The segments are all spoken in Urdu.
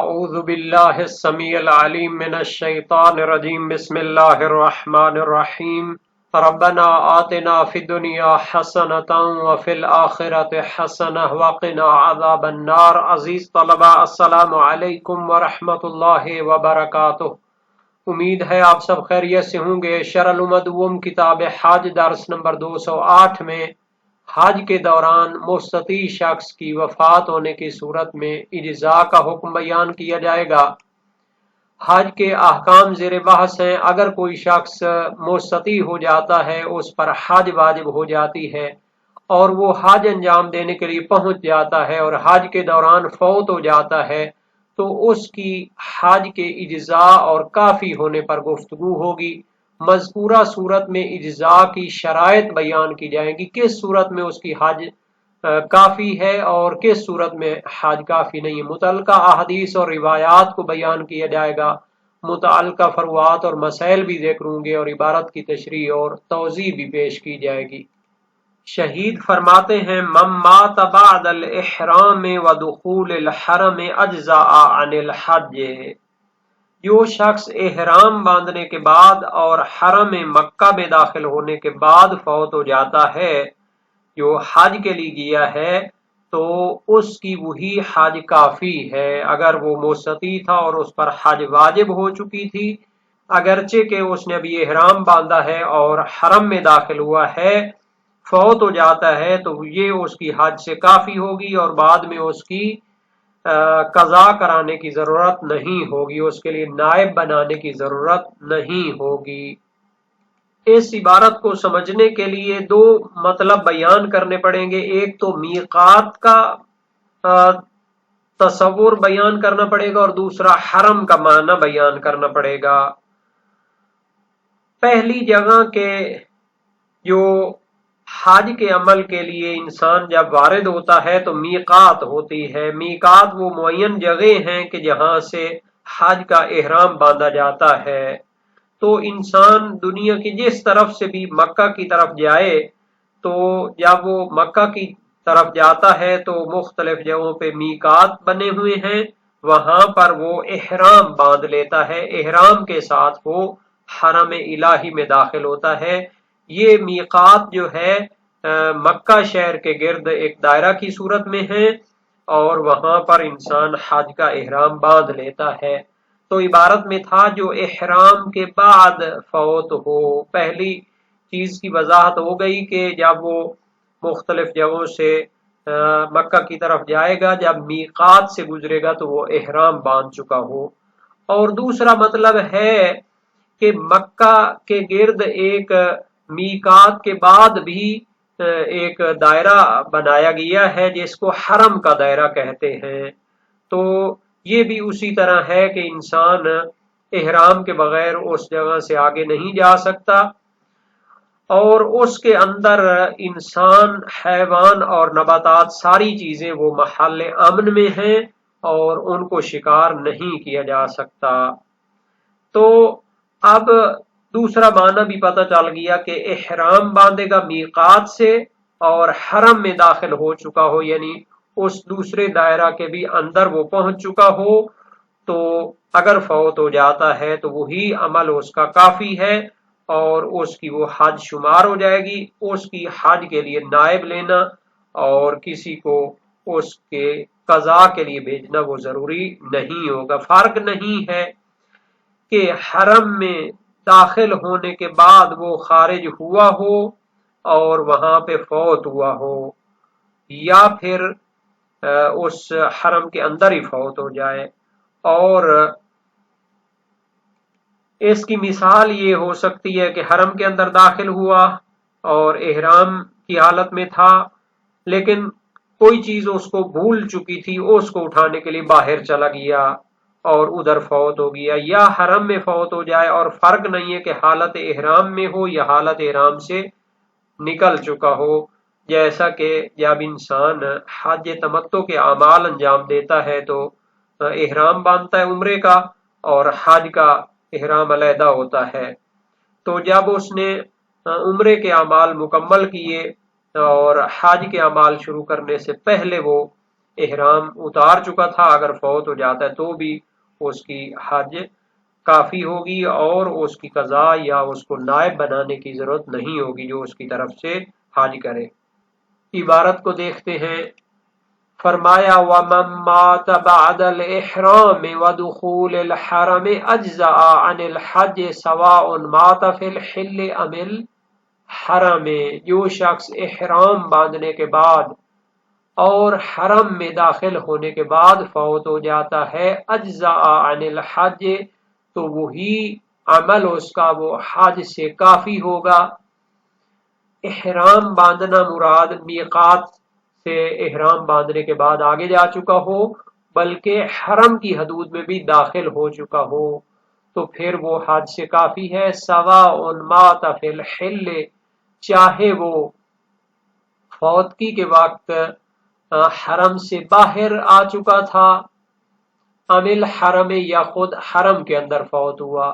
اعوذ باللہ السمیع العلیم من الشیطان الرجیم بسم اللہ الرحمن الرحیم ربنا آتنا فی الدنیا حسنۃ وفی الآخرۃ حسنۃ وقنا عذاب النار۔ عزیز طلبہ، السلام علیکم ورحمۃ اللہ وبرکاتہ۔ امید ہے آپ سب خیریت سے ہوں گے۔ شرح المدوم کتاب حج درس نمبر 208 میں حج کے دوران مستطیع شخص کی وفات ہونے کی صورت میں اجزاء کا حکم بیان کیا جائے گا۔ حج کے احکام زیر بحث ہیں۔ اگر کوئی شخص مستطیع ہو جاتا ہے، اس پر حج واجب ہو جاتی ہے اور وہ حج انجام دینے کے لیے پہنچ جاتا ہے اور حج کے دوران فوت ہو جاتا ہے، تو اس کی حج کے اجزاء اور کافی ہونے پر گفتگو ہوگی۔ مذکورہ صورت میں اجزاء کی شرائط بیان کی جائیں گی، کس صورت میں اس کی حج کافی ہے اور کس صورت میں حج کافی نہیں ہے۔ متعلقہ احادیث اور روایات کو بیان کیا جائے گا، متعلقہ فروعات اور مسائل بھی ذکر ہوں گے اور عبارت کی تشریح اور توضیح بھی پیش کی جائے گی۔ شہید فرماتے ہیں من مات بعد الاحرام ودخول الحرم اجزاء عن الحج، جو شخص احرام باندھنے کے بعد اور حرم مکہ میں داخل ہونے کے بعد فوت ہو جاتا ہے، جو حج کے لیے گیا ہے، تو اس کی وہی حج کافی ہے۔ اگر وہ مستطیع تھا اور اس پر حج واجب ہو چکی تھی، اگرچہ کہ اس نے ابھی احرام باندھا ہے اور حرم میں داخل ہوا ہے، فوت ہو جاتا ہے، تو یہ اس کی حج سے کافی ہوگی اور بعد میں اس کی قضا کرانے کی ضرورت نہیں ہوگی، اس کے لیے نائب بنانے کی ضرورت نہیں ہوگی۔ اس عبارت کو سمجھنے کے لیے دو مطلب بیان کرنے پڑیں گے۔ ایک تو میقات کا تصور بیان کرنا پڑے گا اور دوسرا حرم کا معنی بیان کرنا پڑے گا۔ پہلی جگہ کے جو حج کے عمل کے لیے انسان جب وارد ہوتا ہے تو میقات ہوتی ہے۔ میقات وہ معین جگہ ہیں کہ جہاں سے حج کا احرام باندھا جاتا ہے۔ تو انسان دنیا کی جس طرف سے بھی مکہ کی طرف جائے، تو جب وہ مکہ کی طرف جاتا ہے تو مختلف جگہوں پہ میقات بنے ہوئے ہیں، وہاں پر وہ احرام باندھ لیتا ہے، احرام کے ساتھ وہ حرم الہی میں داخل ہوتا ہے۔ یہ میقات جو ہے مکہ شہر کے گرد ایک دائرہ کی صورت میں ہے اور وہاں پر انسان حج کا احرام باندھ لیتا ہے۔ تو عبارت میں تھا جو احرام کے بعد فوت ہو۔ پہلی چیز کی وضاحت ہو گئی کہ جب وہ مختلف جگہوں سے مکہ کی طرف جائے گا، جب میقات سے گزرے گا تو وہ احرام باندھ چکا ہو۔ اور دوسرا مطلب ہے کہ مکہ کے گرد ایک میقات کے بعد بھی ایک دائرہ بنایا گیا ہے جس کو حرم کا دائرہ کہتے ہیں۔ تو یہ بھی اسی طرح ہے کہ انسان احرام کے بغیر اس جگہ سے آگے نہیں جا سکتا، اور اس کے اندر انسان، حیوان اور نباتات ساری چیزیں وہ محل امن میں ہیں اور ان کو شکار نہیں کیا جا سکتا۔ تو اب دوسرا معنی بھی پتہ چل گیا کہ احرام باندھے گا میقات سے اور حرم میں داخل ہو چکا ہو، یعنی اس دوسرے دائرہ کے بھی اندر وہ پہنچ چکا ہو، تو اگر فوت ہو جاتا ہے تو وہی عمل اس کا کافی ہے اور اس کی وہ حج شمار ہو جائے گی۔ اس کی حج کے لیے نائب لینا اور کسی کو اس کے قضاء کے لیے بھیجنا وہ ضروری نہیں ہوگا۔ فرق نہیں ہے کہ حرم میں داخل ہونے کے بعد وہ خارج ہوا ہو اور وہاں پہ فوت ہوا ہو، یا پھر اس حرم کے اندر ہی فوت ہو جائے۔ اور اس کی مثال یہ ہو سکتی ہے کہ حرم کے اندر داخل ہوا اور احرام کی حالت میں تھا، لیکن کوئی چیز اس کو بھول چکی تھی، اس کو اٹھانے کے لیے باہر چلا گیا اور ادھر فوت ہو گیا، یا حرم میں فوت ہو جائے اور فرق نہیں ہے کہ حالت احرام میں ہو یا حالت احرام سے نکل چکا ہو۔ جیسا کہ جب انسان حج تمتع کے اعمال انجام دیتا ہے تو احرام باندھتا ہے عمرے کا اور حج کا احرام علیحدہ ہوتا ہے۔ تو جب اس نے عمرے کے اعمال مکمل کیے اور حج کے اعمال شروع کرنے سے پہلے وہ احرام اتار چکا تھا اگر فوت ہو جاتا ہے تو بھی اس کی حج کافی ہوگی، اور اس کی قضا یا اس کو نائب بنانے کی ضرورت نہیں ہوگی جو اس کی طرف سے حج کرے۔ عبارت کو دیکھتے ہیں، فرمایا وَمَن مَّاتَ بَعْدَ الْإِحْرَامِ وَدُخُولِ الْحَرَمِ أَجْزَأَ عَنِ الْحَجِّ سَوَاءٌ مَاتَ فِي الْحِلِّ أَمِ الْحَرَمِ۔ جو شخص احرام باندھنے کے بعد اور حرم میں داخل ہونے کے بعد فوت ہو جاتا ہے، اجزاء عن الحج، تو وہی عمل اس کا وہ حج سے کافی ہوگا۔ احرام باندھنا مراد میقات سے احرام باندھنے کے بعد آگے جا چکا ہو، بلکہ حرم کی حدود میں بھی داخل ہو چکا ہو تو پھر وہ حج سے کافی ہے۔ سواء مات فی الحل، چاہے وہ فوتگی کے وقت حرم سے باہر آ چکا تھا، امل حرم، یا خود حرم کے اندر فوت ہوا۔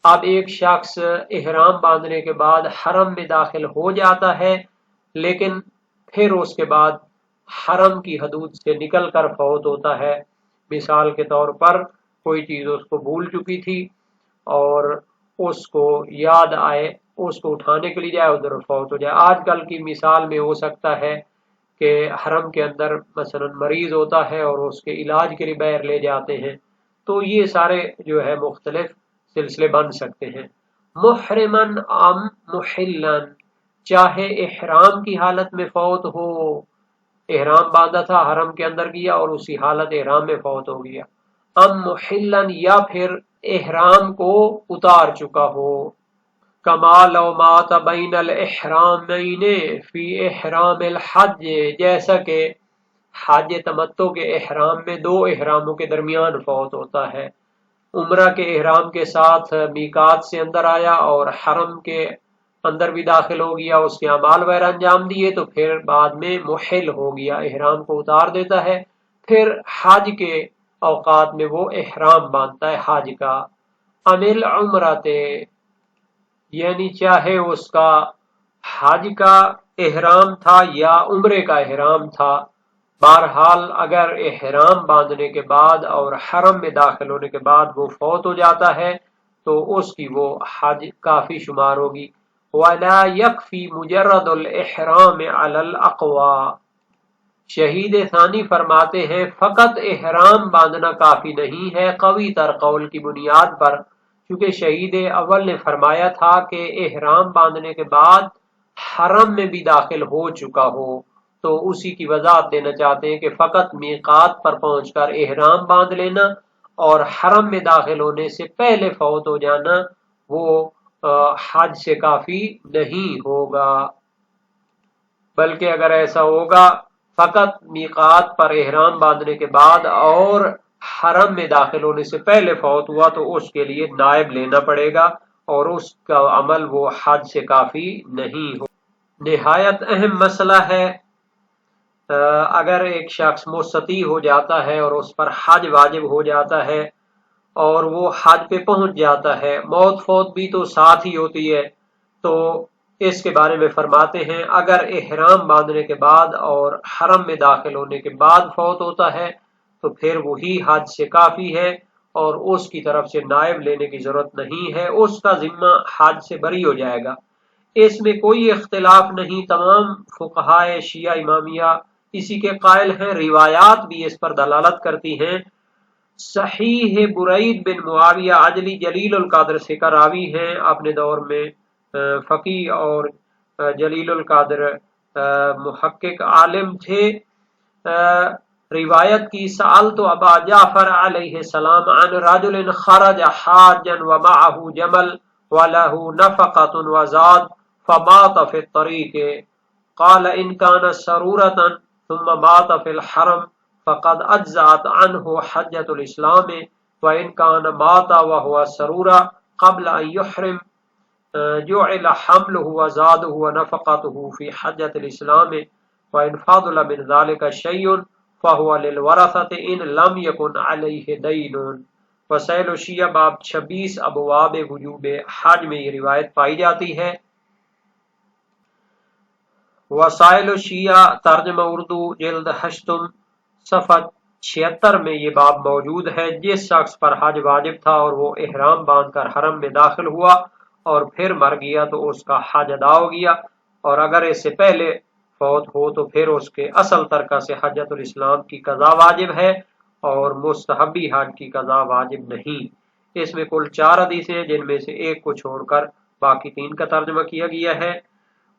اب ایک شخص احرام باندھنے کے بعد حرم میں داخل ہو جاتا ہے، لیکن پھر اس کے بعد حرم کی حدود سے نکل کر فوت ہوتا ہے۔ مثال کے طور پر کوئی چیز اس کو بھول چکی تھی اور اس کو یاد آئے، اس کو اٹھانے کے لیے جائے، ادھر فوت ہو جائے۔ آج کل کی مثال میں ہو سکتا ہے کہ حرم کے اندر مثلا مریض ہوتا ہے اور اس کے علاج کے لیے باہر لے جاتے ہیں، تو یہ سارے جو ہے مختلف سلسلے بن سکتے ہیں۔ محرمن ام محلن، چاہے احرام کی حالت میں فوت ہو، احرام باندھا تھا حرم کے اندر گیا اور اسی حالت احرام میں فوت ہو گیا، ام محلن، یا پھر احرام کو اتار چکا ہو۔ کما لو مات بین الاحرامین فی احرام الحج، جیسا کہ حج تمتع کے احرام میں دو احراموں کے درمیان فوت ہوتا ہے، عمرہ کے احرام کے ساتھ میقات سے اندر آیا اور حرم کے اندر بھی داخل ہو گیا، اس کے اعمال وغیرہ انجام دیے، تو پھر بعد میں محل ہو گیا، احرام کو اتار دیتا ہے، پھر حج کے اوقات میں وہ احرام باندھتا ہے حج کا۔ امل عمرتے، یعنی چاہے اس کا حج کا احرام تھا یا عمرے کا احرام تھا، بہرحال اگر احرام باندھنے کے بعد اور حرم میں داخل ہونے کے بعد وہ فوت ہو جاتا ہے تو اس کی وہ حج کافی شمار ہوگی۔ وَلَا يَكْفِي مُجَرَّدُ الْإِحْرَامِ عَلَى الْأَقْوَى، شہید ثانی فرماتے ہیں فقط احرام باندھنا کافی نہیں ہے قوی تر قول کی بنیاد پر، کیونکہ شہید اول نے فرمایا تھا کہ احرام باندھنے کے بعد حرم میں بھی داخل ہو چکا ہو، تو اسی کی وضاحت دینا چاہتے ہیں کہ فقط میقات پر پہنچ کر احرام باندھ لینا اور حرم میں داخل ہونے سے پہلے فوت ہو جانا وہ حج سے کافی نہیں ہوگا، بلکہ اگر ایسا ہوگا فقط میقات پر احرام باندھنے کے بعد اور حرم میں داخل ہونے سے پہلے فوت ہوا تو اس کے لیے نائب لینا پڑے گا اور اس کا عمل وہ حج سے کافی نہیں ہو۔ نہایت اہم مسئلہ ہے، اگر ایک شخص مستطیع ہو جاتا ہے اور اس پر حج واجب ہو جاتا ہے اور وہ حج پہ پہنچ جاتا ہے، موت فوت بھی تو ساتھ ہی ہوتی ہے، تو اس کے بارے میں فرماتے ہیں اگر احرام باندھنے کے بعد اور حرم میں داخل ہونے کے بعد فوت ہوتا ہے تو پھر وہی حج سے کافی ہے اور اس کی طرف سے نائب لینے کی ضرورت نہیں ہے، اس کا ذمہ حج سے بری ہو جائے گا۔ اس میں کوئی اختلاف نہیں، تمام فقہائے شیعہ امامیہ اسی کے قائل ہیں، روایات بھی اس پر دلالت کرتی ہیں۔ صحیح برید بن معاویہ عجلی جلیل القدر سے کا راوی ہیں، اپنے دور میں فقیہ اور جلیل القدر محقق عالم تھے، روایت کی سألت ابا جعفر علیہ السلام عن رجل خرج حاجا ومعه جمل وله نفقة وزاد فمات في الطريق قال ان كان سرورة ثم مات في الحرم فقد اجزأت عنه حجة الاسلام وان كان مات وهو سرورة قبل ان يحرم جعل حمله وزاده ونفقته في حجة الاسلام وان فضل من ذلك شيء فهو للورثة ان لم يكن عليه دين۔ وسائل الشیعہ باب 26 ابواب وجوب حج میں یہ روایت پائی جاتی ہے۔ وسائل الشیعہ ترجمہ اردو جلد 8 صفحہ 76 میں یہ باب موجود ہے۔ جس شخص پر حج واجب تھا اور وہ احرام باندھ کر حرم میں داخل ہوا اور پھر مر گیا تو اس کا حج ادا ہو گیا، اور اگر اس سے پہلے فوت ہو تو پھر اس کے اصل ترکہ سے حجۃ الاسلام کی قضا واجب ہے اور مستحبی حج کی قضا واجب نہیں۔ اس میں کل 4 حدیثیں ہیں، جن میں سے ایک کو چھوڑ کر باقی 3 کا ترجمہ کیا گیا ہے۔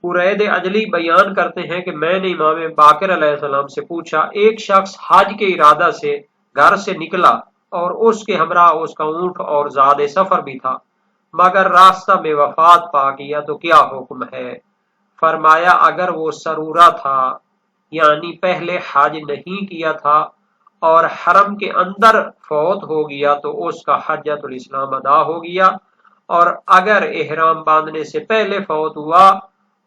قرید اجلی بیان کرتے ہیں کہ میں نے امام باقر علیہ السلام سے پوچھا، ایک شخص حج کے ارادہ سے گھر سے نکلا اور اس کے ہمراہ اس کا اونٹ اور زاد سفر بھی تھا، مگر راستہ میں وفات پا گیا تو کیا حکم ہے؟ فرمایا اگر وہ سرورہ تھا یعنی پہلے حج نہیں کیا تھا اور حرم کے اندر فوت ہو گیا تو اس کا حجۃ الاسلام ادا ہو گیا، اور اگر احرام باندھنے سے پہلے فوت ہوا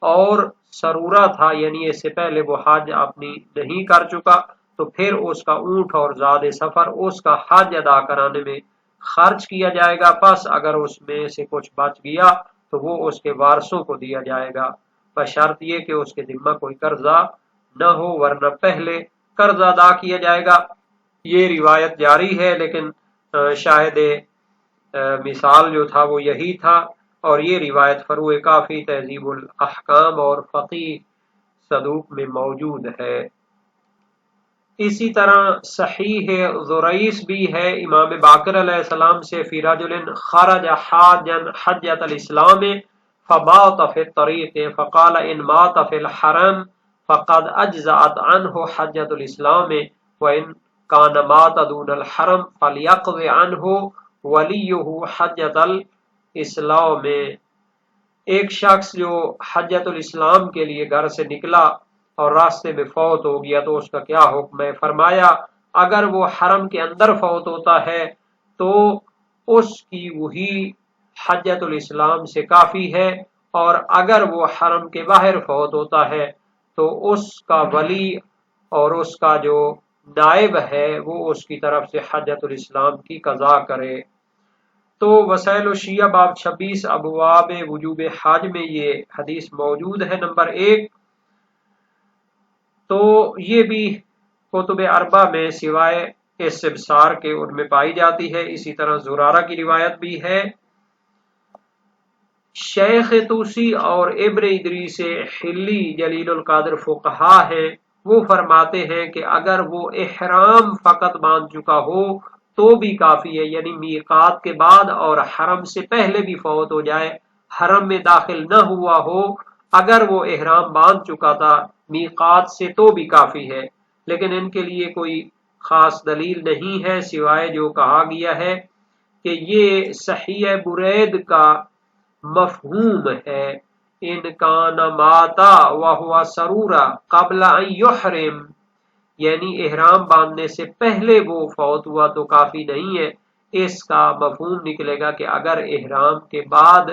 اور سرورہ تھا یعنی اس سے پہلے وہ حج اپنی نہیں کر چکا تو پھر اس کا اونٹ اور زاد سفر اس کا حج ادا کرانے میں خرچ کیا جائے گا۔ پس اگر اس میں سے کچھ بچ گیا تو وہ اس کے وارثوں کو دیا جائے گا، بشرط یہ کہ اس کے ذمہ کوئی قرضہ نہ ہو، ورنہ پہلے قرض ادا کیا جائے گا۔ یہ روایت جاری ہے، لیکن شاہد مثال جو تھا وہ یہی تھا، اور یہ روایت فروع کافی تہذیب الاحکام اور فقیہ صدوق میں موجود ہے۔ اسی طرح صحیح ذرائس بھی ہے امام باقر علیہ السلام سے، فی رجل خرج حاجا حجۃ الاسلام فمات فی الطریق فقال ان مات فی الحرم فقد اجزأت عنہ حجۃ الاسلام وان کان مات دون الحرم فلیقض عنہ ولیہ حجۃ الاسلام۔ ایک شخص جو حجۃ الاسلام کے لیے گھر سے نکلا اور راستے میں فوت ہو گیا تو اس کا کیا حکم ہے؟ فرمایا اگر وہ حرم کے اندر فوت ہوتا ہے تو اس کی وہی حجۃ الاسلام سے کافی ہے، اور اگر وہ حرم کے باہر فوت ہوتا ہے تو اس کا ولی اور اس کا جو نائب ہے وہ اس کی طرف سے حجۃ الاسلام کی قضا کرے۔ تو وسائل الشیعہ باب 26 ابواب وجوب حج میں یہ حدیث موجود ہے نمبر 1۔ تو یہ بھی کتب اربع میں سوائے استبصار کے ان میں پائی جاتی ہے۔ اسی طرح زرارہ کی روایت بھی ہے۔ شیخ توسی اور ابن ادریس حلی جلیل القدر فقہا ہیں، وہ فرماتے ہیں کہ اگر وہ احرام فقط باندھ چکا ہو تو بھی کافی ہے، یعنی میقات کے بعد اور حرم سے پہلے بھی فوت ہو جائے، حرم میں داخل نہ ہوا ہو، اگر وہ احرام باندھ چکا تھا میقات سے تو بھی کافی ہے۔ لیکن ان کے لیے کوئی خاص دلیل نہیں ہے سوائے جو کہا گیا ہے کہ یہ صحیح برید کا مفہوم ہے، ان کان ماتا وہو سرورہ قبل ان یحرم، یعنی احرام باندھنے سے پہلے وہ فوت ہوا تو کافی نہیں ہے۔ اس کا مفہوم نکلے گا کہ اگر احرام کے بعد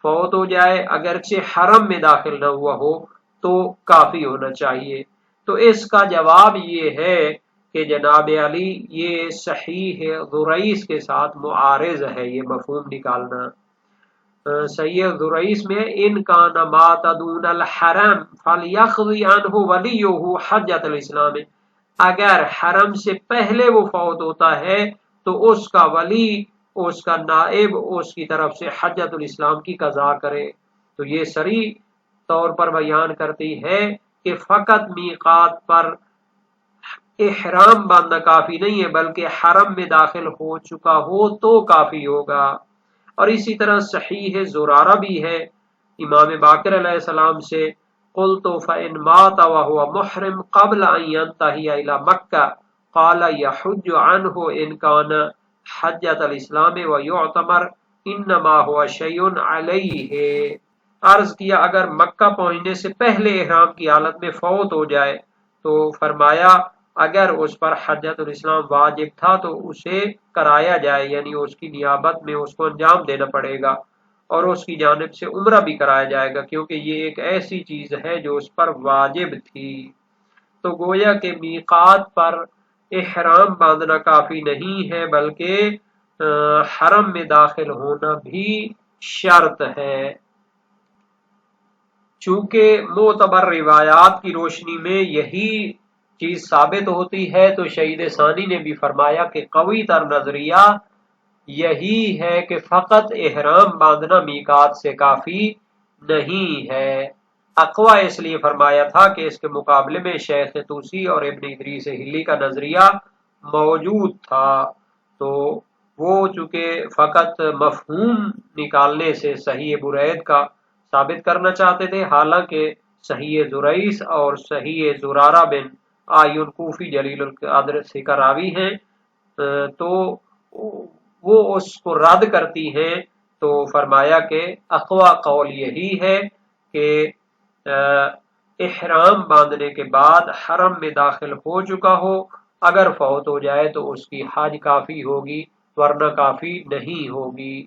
فوت ہو جائے اگرچہ حرم میں داخل نہ ہوا ہو تو کافی ہونا چاہیے۔ تو اس کا جواب یہ ہے کہ جناب علی یہ صحیح ذرائس کے ساتھ معارض ہے، یہ مفہوم نکالنا۔ صحیح ذرائس میں ان کان مات دون الحرم فلیقض عنہ ولیہ حجۃ الاسلام، اگر حرم سے پہلے وہ فوت ہوتا ہے تو اس کا ولی اس کا نائب اس کی طرف سے حجۃ الاسلام کی قضا کرے۔ تو یہ صریح طور پر بیان کرتی ہے کہ فقط میقات پر احرام باندھنا کافی نہیں ہے، بلکہ حرم میں داخل ہو چکا ہو تو کافی ہوگا۔ اور اسی طرح صحیح زرارہ بھی ہے امام باقر علیہ السلام سے، قلت فإن مات وهو محرم قبل ان ينتهي الى مکہ قال يحج عنه ان كان حجۃ الاسلام ويعتمر انما هو شيء علیہ۔ عرض کیا اگر مکہ پہنچنے سے پہلے احرام کی حالت میں فوت ہو جائے تو فرمایا اگر اس پر حجۃ الاسلام واجب تھا تو اسے کرایا جائے، یعنی اس کی نیابت میں اس کو انجام دینا پڑے گا، اور اس کی جانب سے عمرہ بھی کرایا جائے گا، کیونکہ یہ ایک ایسی چیز ہے جو اس پر واجب تھی۔ تو گویا کہ میقات پر احرام باندھنا کافی نہیں ہے، بلکہ حرم میں داخل ہونا بھی شرط ہے۔ چونکہ معتبر روایات کی روشنی میں یہی چیز ثابت ہوتی ہے تو شہید ثانی نے بھی فرمایا کہ قوی تر نظریہ یہی ہے کہ فقط احرام باندھنا میقات سے کافی نہیں ہے۔ اقوا اس لیے فرمایا تھا کہ اس کے مقابلے میں شیخ طوسی اور ابن ادریس ہلی کا نظریہ موجود تھا، تو وہ چونکہ فقط مفہوم نکالنے سے صحیح برید کا ثابت کرنا چاہتے تھے، حالانکہ صحیح زریس اور صحیح زرارہ بن آیون کوفی جلیل القدر سے راوی ہیں، تو وہ اس کو رد کرتی ہیں، تو فرمایا کہ اقوا قول یہی ہے کہ احرام باندھنے کے بعد حرم میں داخل ہو چکا ہو، اگر فوت ہو جائے تو اس کی حج کافی ہوگی ورنہ کافی نہیں ہوگی۔